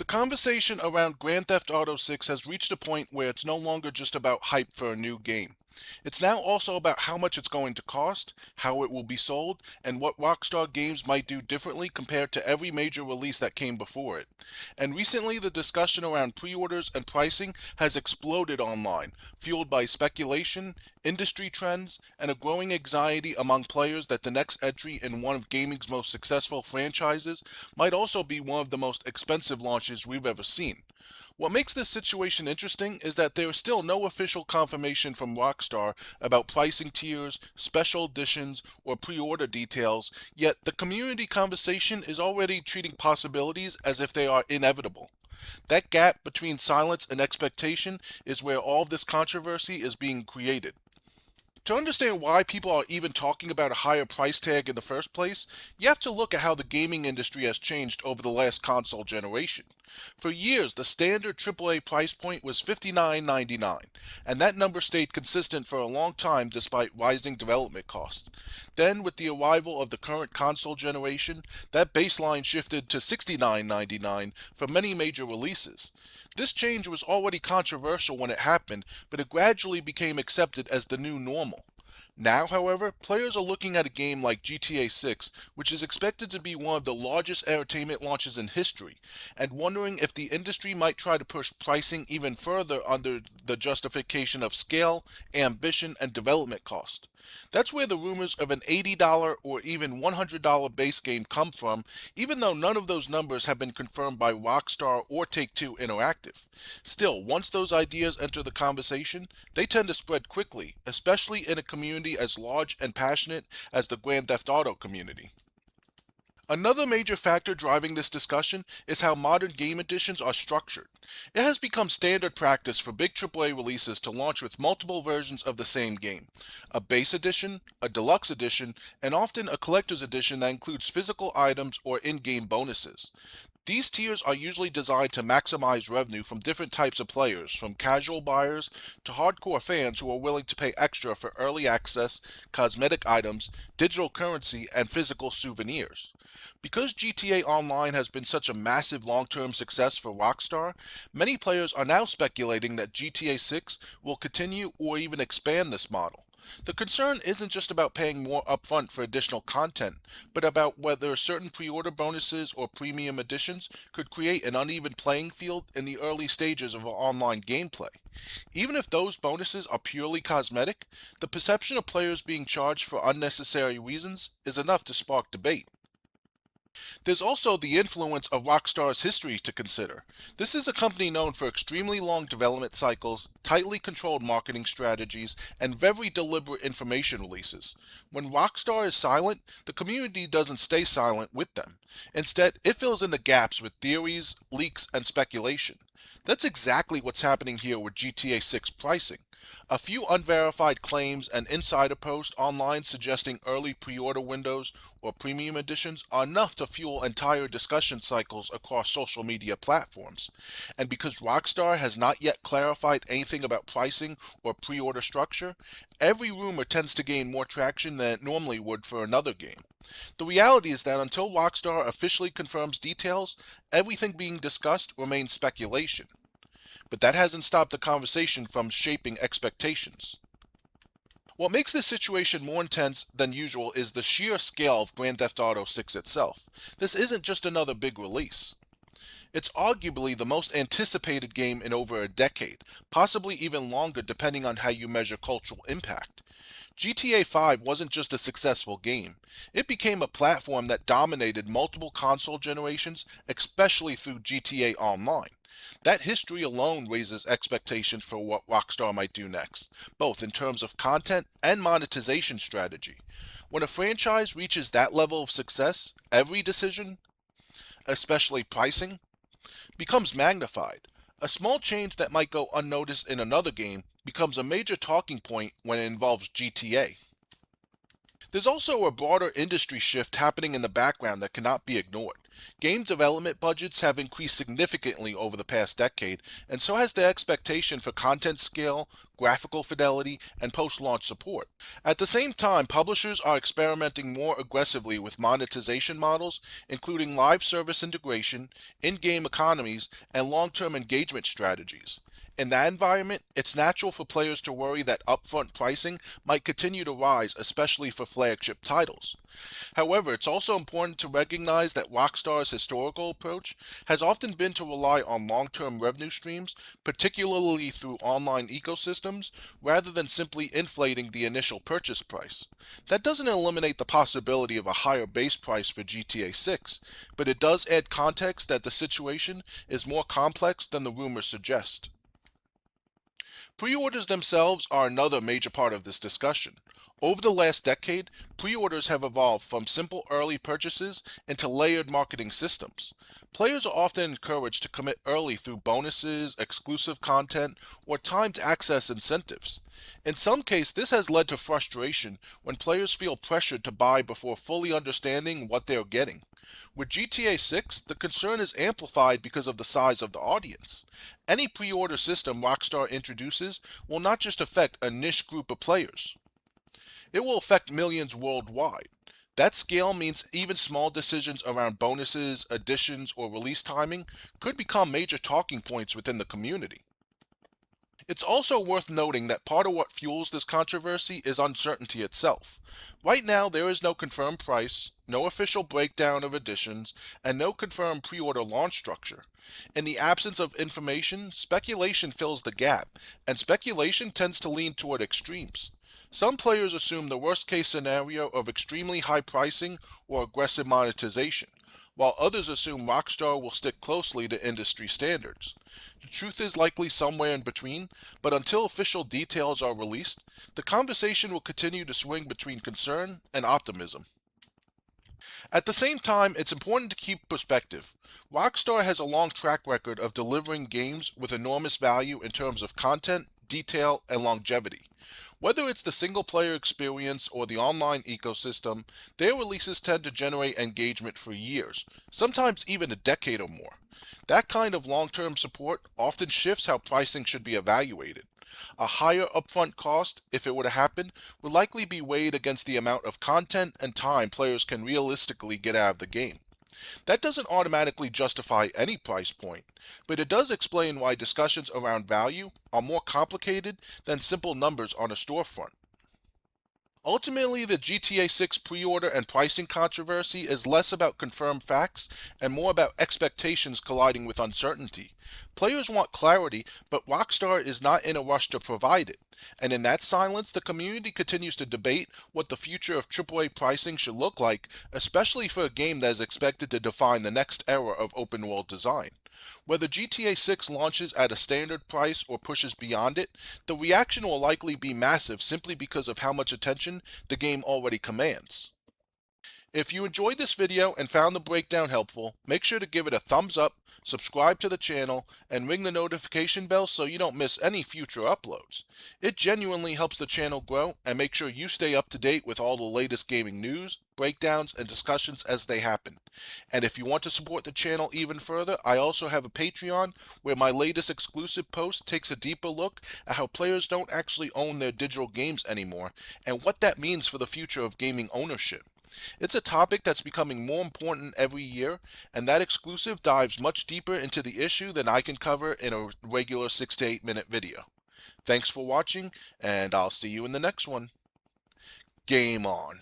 The conversation around Grand Theft Auto 6 has reached a point where it's no longer just about hype for a new game. It's now also about how much it's going to cost, how it will be sold, and what Rockstar Games might do differently compared to every major release that came before it. And recently, the discussion around pre-orders and pricing has exploded online, fueled by speculation, industry trends, and a growing anxiety among players that the next entry in one of gaming's most successful franchises might also be one of the most expensive launches we've ever seen. What makes this situation interesting is that there is still no official confirmation from Rockstar about pricing tiers, special editions, or pre-order details, yet the community conversation is already treating possibilities as if they are inevitable. That gap between silence and expectation is where all of this controversy is being created. To understand why people are even talking about a higher price tag in the first place, you have to look at how the gaming industry has changed over the last console generation. For years, the standard AAA price point was $59.99, and that number stayed consistent for a long time despite rising development costs. Then, with the arrival of the current console generation, that baseline shifted to $69.99 for many major releases. This change was already controversial when it happened, but it gradually became accepted as the new normal. Now, however, players are looking at a game like GTA 6, which is expected to be one of the largest entertainment launches in history, and wondering if the industry might try to push pricing even further under the justification of scale, ambition, and development cost. That's where the rumors of an $80 or even $100 base game come from, even though none of those numbers have been confirmed by Rockstar or Take-Two Interactive. Still, once those ideas enter the conversation, they tend to spread quickly, especially in a community as large and passionate as the Grand Theft Auto community. Another major factor driving this discussion is how modern game editions are structured. It has become standard practice for big AAA releases to launch with multiple versions of the same game: a base edition, a deluxe edition, and often a collector's edition that includes physical items or in-game bonuses. These tiers are usually designed to maximize revenue from different types of players, from casual buyers to hardcore fans who are willing to pay extra for early access, cosmetic items, digital currency, and physical souvenirs. Because GTA Online has been such a massive long-term success for Rockstar, many players are now speculating that GTA 6 will continue or even expand this model. The concern isn't just about paying more upfront for additional content, but about whether certain pre-order bonuses or premium editions could create an uneven playing field in the early stages of online gameplay. Even if those bonuses are purely cosmetic, the perception of players being charged for unnecessary reasons is enough to spark debate. There's also the influence of Rockstar's history to consider. This is a company known for extremely long development cycles, tightly controlled marketing strategies, and very deliberate information releases. When Rockstar is silent, the community doesn't stay silent with them. Instead, it fills in the gaps with theories, leaks, and speculation. That's exactly what's happening here with GTA 6 pricing. A few unverified claims and insider posts online suggesting early pre-order windows or premium editions are enough to fuel entire discussion cycles across social media platforms. And because Rockstar has not yet clarified anything about pricing or pre-order structure, every rumor tends to gain more traction than it normally would for another game. The reality is that until Rockstar officially confirms details, everything being discussed remains speculation. But that hasn't stopped the conversation from shaping expectations. What makes this situation more intense than usual is the sheer scale of Grand Theft Auto 6 itself. This isn't just another big release. It's arguably the most anticipated game in over a decade, possibly even longer depending on how you measure cultural impact. GTA 5 wasn't just a successful game. It became a platform that dominated multiple console generations, especially through GTA Online. That history alone raises expectations for what Rockstar might do next, both in terms of content and monetization strategy. When a franchise reaches that level of success, every decision, especially pricing, becomes magnified. A small change that might go unnoticed in another game becomes a major talking point when it involves GTA. There's also a broader industry shift happening in the background that cannot be ignored. Game development budgets have increased significantly over the past decade, and so has the expectation for content scale, graphical fidelity, and post-launch support. At the same time, publishers are experimenting more aggressively with monetization models, including live service integration, in-game economies, and long-term engagement strategies. In that environment, it's natural for players to worry that upfront pricing might continue to rise, especially for flagship titles. However, it's also important to recognize that Rockstar's historical approach has often been to rely on long-term revenue streams, particularly through online ecosystems, rather than simply inflating the initial purchase price. That doesn't eliminate the possibility of a higher base price for GTA 6, but it does add context that the situation is more complex than the rumors suggest. Pre-orders themselves are another major part of this discussion. Over the last decade, pre-orders have evolved from simple early purchases into layered marketing systems. Players are often encouraged to commit early through bonuses, exclusive content, or timed access incentives. In some cases, this has led to frustration when players feel pressured to buy before fully understanding what they're getting. With GTA 6, the concern is amplified because of the size of the audience. Any pre-order system Rockstar introduces will not just affect a niche group of players, it will affect millions worldwide. That scale means even small decisions around bonuses, additions, or release timing could become major talking points within the community. It's also worth noting that part of what fuels this controversy is uncertainty itself. Right now, there is no confirmed price, no official breakdown of additions, and no confirmed pre-order launch structure. In the absence of information, speculation fills the gap, and speculation tends to lean toward extremes. Some players assume the worst-case scenario of extremely high pricing or aggressive monetization, while others assume Rockstar will stick closely to industry standards. The truth is likely somewhere in between, but until official details are released, the conversation will continue to swing between concern and optimism. At the same time, it's important to keep perspective. Rockstar has a long track record of delivering games with enormous value in terms of content, detail, and longevity. Whether it's the single player experience or the online ecosystem, their releases tend to generate engagement for years, sometimes even a decade or more. That kind of long term support often shifts how pricing should be evaluated. A higher upfront cost, if it were to happen, would likely be weighed against the amount of content and time players can realistically get out of the game. That doesn't automatically justify any price point, but it does explain why discussions around value are more complicated than simple numbers on a storefront. Ultimately, the GTA 6 pre-order and pricing controversy is less about confirmed facts and more about expectations colliding with uncertainty. Players want clarity, but Rockstar is not in a rush to provide it. And in that silence, the community continues to debate what the future of AAA pricing should look like, especially for a game that is expected to define the next era of open world design. Whether GTA 6 launches at a standard price or pushes beyond it, the reaction will likely be massive simply because of how much attention the game already commands. If you enjoyed this video and found the breakdown helpful, make sure to give it a thumbs up, subscribe to the channel, and ring the notification bell so you don't miss any future uploads. It genuinely helps the channel grow, and make sure you stay up to date with all the latest gaming news, breakdowns, and discussions as they happen. And if you want to support the channel even further, I also have a Patreon where my latest exclusive post takes a deeper look at how players don't actually own their digital games anymore, and what that means for the future of gaming ownership. It's a topic that's becoming more important every year, and that exclusive dives much deeper into the issue than I can cover in a regular 6 to 8 minute video. Thanks for watching, and I'll see you in the next one. Game on.